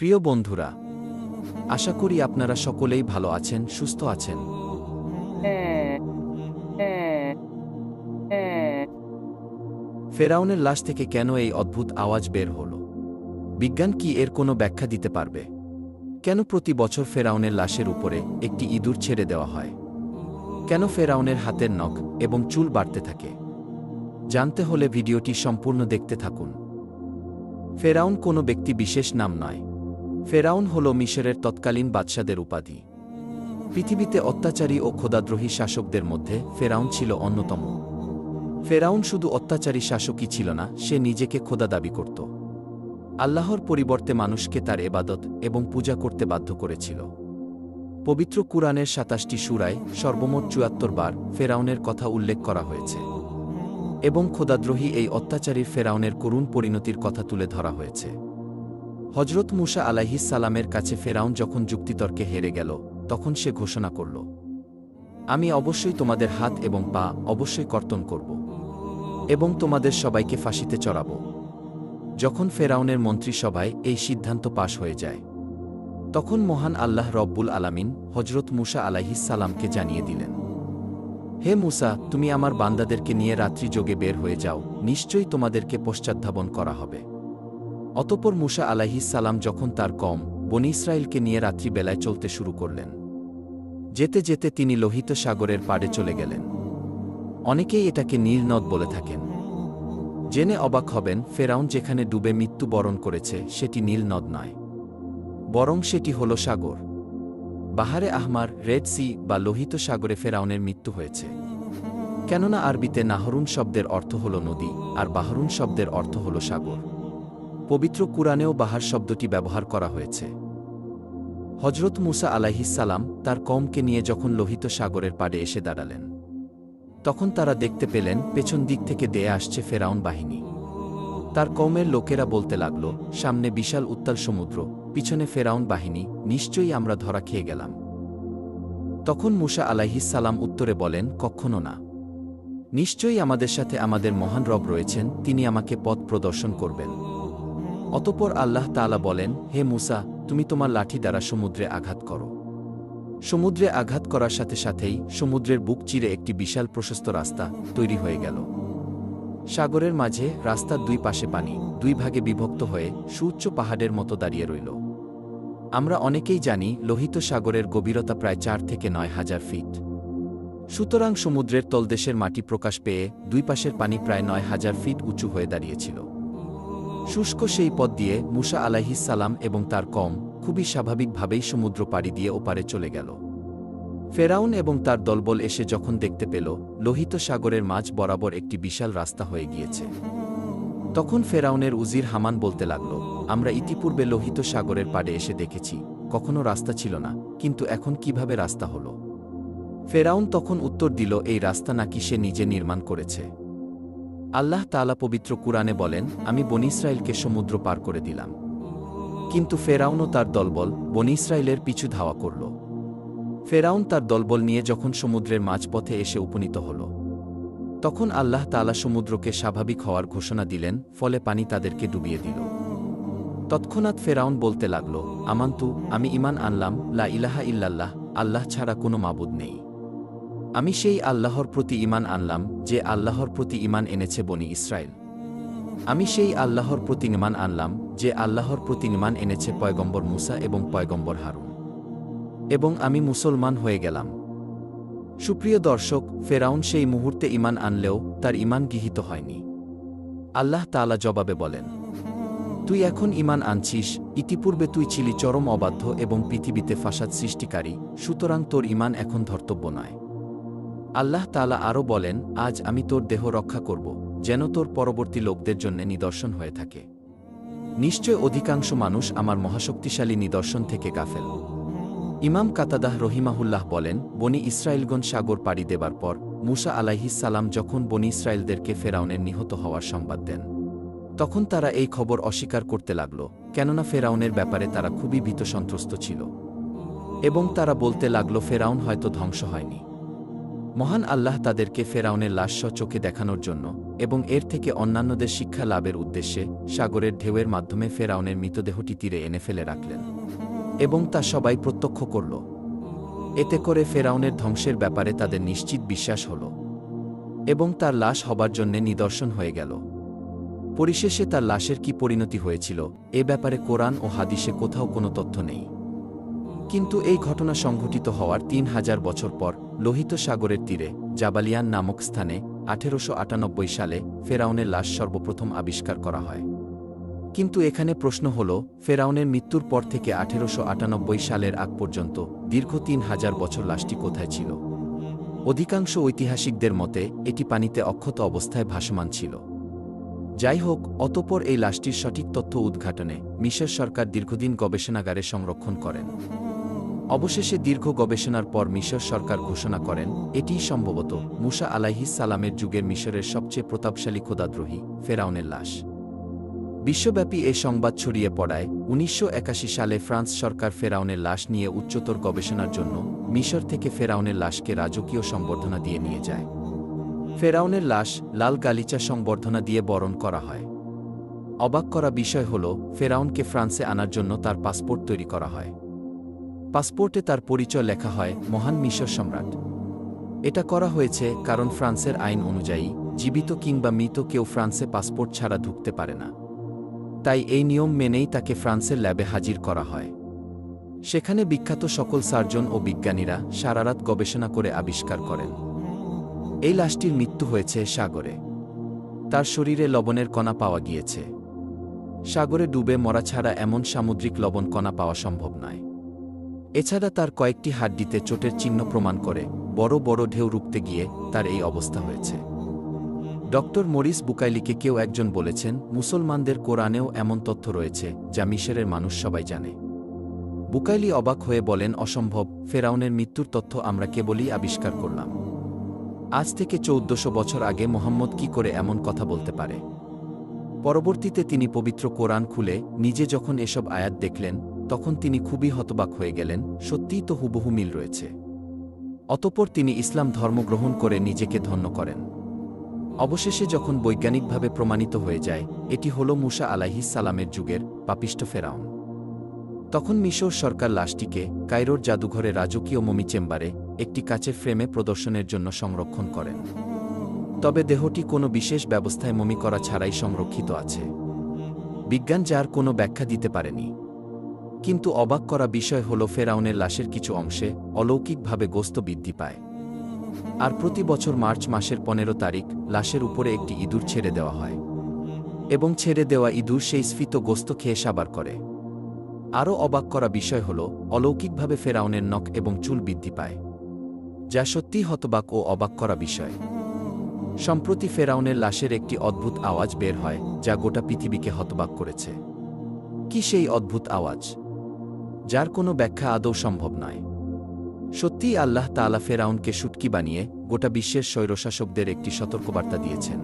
প্রিয় বন্ধুরা, আশা করি আপনারা সকলেই ভালো আছেন, সুস্থ আছেন। ফেরাউনের লাশ থেকে কেন এই অদ্ভুত আওয়াজ বের হল? বিজ্ঞান কি এর কোনো ব্যাখ্যা দিতে পারবে? কেন প্রতি বছর ফেরাউনের লাশের উপরে একটি ইঁদুর ছেড়ে দেওয়া হয়? কেন ফেরাউনের হাতের নখ এবং চুল বাড়তে থাকে? জানতে হলে ভিডিওটি সম্পূর্ণ দেখতে থাকুন। ফেরাউন কোনো ব্যক্তি বিশেষ নাম নয়। ফেরাউন হল মিশরের তৎকালীন বাদশাদের উপাধি। পৃথিবীতে অত্যাচারী ও খোদাদ্রোহী শাসকদের মধ্যে ফেরাউন ছিল অন্যতম। ফেরাউন শুধু অত্যাচারী শাসকই ছিল না, সে নিজেকে খোদা দাবি করত। আল্লাহর পরিবর্তে মানুষকে তার এবাদত এবং পূজা করতে বাধ্য করেছিল। পবিত্র কুরআনের ২৭টি সূরায় সর্বমোট ৭৪ বার ফেরাউনের কথা উল্লেখ করা হয়েছে এবং খোদাদ্রোহী এই অত্যাচারী ফেরাউনের করুণ পরিণতির কথা তুলে ধরা হয়েছে। হজরত মুসা আলাইহিস সালামের কাছে ফেরাউন যখন যুক্তিতর্কে হেরে গেল, তখন সে ঘোষণা করল, আমি অবশ্যই তোমাদের হাত এবং পা অবশ্যই কর্তন করব এবং তোমাদের সবাইকে ফাঁসিতে চড়াব। যখন ফেরাউনের মন্ত্রিসভায় এই সিদ্ধান্ত পাশ হয়ে যায়, তখন মহান আল্লাহ রব্বুল আলামিন হজরত মুসা আলাইহিস সালামকে জানিয়ে দিলেন, হে মুসা, তুমি আমার বান্দাদেরকে নিয়ে রাত্রি যোগে বের হয়ে যাও, নিশ্চয়ই তোমাদেরকে পশ্চাদ্ধাবন করা হবে। অতঃপর মুসা আলাইহিস সালাম যখন তার কওম বনী ইসরাইলকে নিয়ে রাত্রিবেলায় চলতে শুরু করলেন, যেতে যেতে তিনি লোহিত সাগরের পাড়ে চলে গেলেন। অনেকেই এটাকে নীল নদ বলে থাকেন। জেনে অবাক হবেন, ফেরাউন যেখানে ডুবে মৃত্যুবরণ করেছে সেটি নীল নদ নয়, বরং সেটি হল সাগর। বাহারে আহমার, রেড সি বা লোহিত সাগরে ফেরাউনের মৃত্যু হয়েছে। কেননা আরবিতে নাহরুন শব্দের অর্থ হল নদী, আর বাহরুন শব্দের অর্থ হল সাগর। পবিত্র কুরআনেও বাহার শব্দটি ব্যবহার করা হয়েছে। হজরত মুসা আলাইহিস সালাম তার কওমকে নিয়ে যখন লোহিত সাগরের পাড়ে এসে দাঁড়ালেন, তখন তারা দেখতে পেলেন পেছন দিক থেকে দেয়ে আসছে ফেরাউন বাহিনী। তার কওমের লোকেরা বলতে লাগল, সামনে বিশাল উত্তাল সমুদ্র, পিছনে ফেরাউন বাহিনী, নিশ্চয়ই আমরা ধরা খেয়ে গেলাম। তখন মুসা আলাইহিস সালাম উত্তরে বলেন, কখনো না। নিশ্চয়ই আমাদের সাথে আমাদের মহান রব রয়েছেন, তিনি আমাকে পথ প্রদর্শন করবেন। অতঃপর আল্লাহ তাআলা বলেন, হে মুসা, তুমি তোমার লাঠি দ্বারা সমুদ্রে আঘাত করো। সমুদ্রে আঘাত করার সাথে সাথেই সমুদ্রের বুক চিরে একটি বিশাল প্রশস্ত রাস্তা তৈরি হয়ে গেল। সাগরের মাঝে রাস্তার দুই পাশে পানি দুই ভাগে বিভক্ত হয়ে সুউচ্চ পাহাড়ের মতো দাঁড়িয়ে রইল। আমরা অনেকেই জানি লোহিত সাগরের গভীরতা প্রায় ৪ থেকে ৯ হাজার ফিট। সুতরাং সমুদ্রের তলদেশের মাটি প্রকাশ পেয়ে দুই পাশের পানি প্রায় ৯ হাজার ফিট উঁচু হয়ে দাঁড়িয়েছিল। শুষ্ক সেই পথ দিয়ে মুসা আলাইহিস সালাম এবং তার কওম খুবই স্বাভাবিকভাবেই সমুদ্র পাড়ি দিয়ে ওপারে চলে গেল। ফেরাউন এবং তার দলবল এসে যখন দেখতে পেল লোহিত সাগরের মাঝ বরাবর একটি বিশাল রাস্তা হয়ে গিয়েছে, তখন ফেরাউনের উজির হামান বলতে লাগল, আমরা ইতিপূর্বে লোহিত সাগরের পাড়ে এসে দেখেছি, কখনো রাস্তা ছিল না, কিন্তু এখন কিভাবে রাস্তা হলো? ফেরাউন তখন উত্তর দিল, এই রাস্তা নাকি সে নিজে নির্মাণ করেছে। আল্লাহ তাআলা পবিত্র কুরআনে বলেন, আমি বনী ইসরাইলকে সমুদ্র পার করে দিলাম, কিন্তু ফেরাউনও তার দলবল বনী ইসরাইলের পিছু ধাওয়া করল। ফেরাউন তার দলবল নিয়ে যখন সমুদ্রের মাঝপথে এসে উপনীত হল, তখন আল্লাহ তাআলা সমুদ্রকে স্বাভাবিক হওয়ার ঘোষণা দিলেন, ফলে পানি তাদেরকে ডুবিয়ে দিল। তৎক্ষণাৎ ফেরাউন বলতে লাগল, আমান্তু, আমি ঈমান আনলাম, লা ইলাহা ইল্লাল্লাহ, আল্লাহ ছাড়া কোনো মাবুদ নেই। আমি সেই আল্লাহর প্রতি ঈমান আনলাম যে আল্লাহর প্রতি ঈমান এনেছে বনী ইসরাইল। আমি সেই আল্লাহর প্রতি ঈমান আনলাম যে আল্লাহর প্রতি ঈমান এনেছে পয়গম্বর মুসা এবং পয়গম্বর হারুন, এবং আমি মুসলমান হয়ে গেলাম। সুপ্রিয় দর্শক, ফেরাউন সেই মুহূর্তে ঈমান আনলেও তার ঈমান গৃহীত হয়নি। আল্লাহ তাআলা জবাবে বলেন, তুই এখন ঈমান আনছিস, ইতিপূর্বে তুই ছিলি চরম অবাধ্য এবং পৃথিবীতে ফাসাদ সৃষ্টিকারী, সুতরাং তোর ঈমান এখন ধর্তব্য নয়। আল্লাহ তাআলা আরও বলেন, আজ আমি তোর দেহ রক্ষা করব, যেন তোর পরবর্তী লোকদের জন্য নিদর্শন হয়ে থাকে। নিশ্চয় অধিকাংশ মানুষ আমার মহাশক্তিশালী নিদর্শন থেকে গাফেল। ইমাম কাতাদাহ রহিমাহুল্লাহ বলেন, বনী ইসরাইলগণ সাগর পাড়ি দেবার পর মুসা আলাইহিস সালাম যখন বনী ইসরাইলদেরকে ফেরাউনের নিহত হওয়ার সংবাদ দেন, তখন তারা এই খবর অস্বীকার করতে লাগল, কেননা ফেরাউনের ব্যাপারে তারা খুবই ভীত সন্ত্রস্ত ছিল এবং তারা বলতে লাগল, ফেরাউন হয়তো ধ্বংস হয়নি। মহান আল্লাহ তাদেরকে ফেরাউনের লাশ চোখে দেখানোর জন্য এবং এর থেকে অন্যান্যদের শিক্ষা লাভের উদ্দেশ্যে সাগরের ঢেউয়ের মাধ্যমে ফেরাউনের মৃতদেহটি তীরে এনে ফেলে রাখলেন এবং তা সবাই প্রত্যক্ষ করল। এতে করে ফেরাউনের ধ্বংসের ব্যাপারে তাদের নিশ্চিত বিশ্বাস হল এবং তার লাশ হবার জন্যে নিদর্শন হয়ে গেল। পরিশেষে তার লাশের কি পরিণতি হয়েছিল এ ব্যাপারে কোরআন ও হাদিসে কোথাও কোনো তথ্য নেই। কিন্তু এই ঘটনা সংঘটিত হওয়ার ৩,০০০ বছর পর লোহিত সাগরের তীরে জাবালিয়ান নামক স্থানে ১৮৯৮ সালে ফেরাউনের লাশ সর্বপ্রথম আবিষ্কার করা হয়। কিন্তু এখানে প্রশ্ন হল, ফেরাউনের মৃত্যুর পর থেকে ১৮৯৮ সালের আগ পর্যন্ত দীর্ঘ ৩,০০০ বছর লাশটি কোথায় ছিল? অধিকাংশ ঐতিহাসিকদের মতে এটি পানিতে অক্ষত অবস্থায় ভাসমান ছিল। যাই হোক, অতঃপর এই লাশটির সঠিক তথ্য উদ্ঘাটনে মিশর সরকার দীর্ঘদিন গবেষণাগারে সংরক্ষণ করেন। অবশেষে দীর্ঘ গবেষণার পর মিশর সরকার ঘোষণা করেন এটিই সম্ভবত মুসা আলাইহিস সালামের যুগের মিশরের সবচেয়ে প্রতাপশালী খোদাদ্রোহী ফেরাউনের লাশ। বিশ্বব্যাপী এ সংবাদ ছড়িয়ে পড়ায় ১৯৮১ সালে ফ্রান্স সরকার ফেরাউনের লাশ নিয়ে উচ্চতর গবেষণার জন্য মিশর থেকে ফেরাউনের লাশকে রাজকীয় সংবর্ধনা দিয়ে নিয়ে যায়। ফেরাউনের লাশ লাল গালিচা সংবর্ধনা দিয়ে বরণ করা হয়। অবাক করা বিষয় হল, ফেরাউনকে ফ্রান্সে আনার জন্য তার পাসপোর্ট তৈরি করা হয়। পাসপোর্টে তার পরিচয় লেখা হয় মহান মিশর সম্রাট। এটা করা হয়েছে কারণ ফ্রান্সের আইন অনুযায়ী জীবিত কিংবা মৃত কেউ ফ্রান্সে পাসপোর্ট ছাড়া ঢুকতে পারে না। তাই এই নিয়ম মেনেই তাকে ফ্রান্সের ল্যাবে হাজির করা হয়। সেখানে বিখ্যাত সকল সার্জন ও বিজ্ঞানীরা সারারাত গবেষণা করে আবিষ্কার করেন এই লাশটির মৃত্যু হয়েছে সাগরে। তার শরীরে লবণের কণা পাওয়া গিয়েছে। সাগরে ডুবে মরা ছাড়া এমন সামুদ্রিক লবণ কণা পাওয়া সম্ভব নয়। এছাড়া তার কয়েকটি হাড্ডিতে চোটের চিহ্ন প্রমাণ করে বড় বড় ঢেউ রুখতে গিয়ে তার এই অবস্থা হয়েছে। ডক্টর মরিস বুকাইলিকে কেউ একজন বলেছেন, মুসলমানদের কোরআনেও এমন তথ্য রয়েছে যা মিশরের মানুষ সবাই জানে। বুকাইলি অবাক হয়ে বলেন, অসম্ভব, ফেরাউনের মৃত্যুর তথ্য আমরা কেবলই আবিষ্কার করলাম। আজ থেকে ১৪০০ বছর আগে মোহাম্মদ কি করে এমন কথা বলতে পারে? পরবর্তীতে তিনি পবিত্র কোরআন খুলে নিজে যখন এসব আয়াত দেখলেন তখন তিনি খুবই হতবাক হয়ে গেলেন। সত্যিই তো হুবহু মিল রয়েছে। অতঃপর তিনি ইসলাম ধর্ম গ্রহণ করে নিজেকে ধন্য করেন। অবশেষে যখন বৈজ্ঞানিকভাবে প্রমাণিত হয়ে যায় এটি হল মুসা আলাইহিস সালামের যুগের পাপিষ্ঠ ফেরাউন, তখন মিশর সরকার লাশটিকে কায়রোর জাদুঘরে রাজকীয় মমি চেম্বারে একটি কাচের ফ্রেমে প্রদর্শনের জন্য সংরক্ষণ করেন। তবে দেহটি কোনো বিশেষ ব্যবস্থায় মমি করা ছাড়াই সংরক্ষিত আছে। বিজ্ঞান যার কোনো ব্যাখ্যা দিতে পারেনি। কিন্তু অবাক করা বিষয় হল, ফেরাউনের লাশের কিছু অংশে অলৌকিকভাবে গোস্ত বৃদ্ধি পায়। আর প্রতি বছর মার্চ মাসের ১৫ তারিখ লাশের উপরে একটি ইঁদুর ছেড়ে দেওয়া হয় এবং ছেড়ে দেওয়া ইঁদুর সেই স্ফীত গোস্ত খেয়ে সাবার করে। আরও অবাক করা বিষয় হল, অলৌকিকভাবে ফেরাউনের নখ এবং চুল বৃদ্ধি পায়, যা সত্যিই হতবাক ও অবাক করা বিষয়। সম্প্রতি ফেরাউনের লাশের একটি অদ্ভুত আওয়াজ বের হয় যা গোটা পৃথিবীকে হতবাক করেছে। কি সেই অদ্ভুত আওয়াজ, যার কোনো ব্যাখ্যা আদৌ সম্ভব নয়? সত্যিই আল্লাহ তাআলা ফেরাউনকে শুটকি বানিয়ে গোটা বিশ্বের স্বৈরশাসকদের একটি সতর্কবার্তা দিয়েছেন।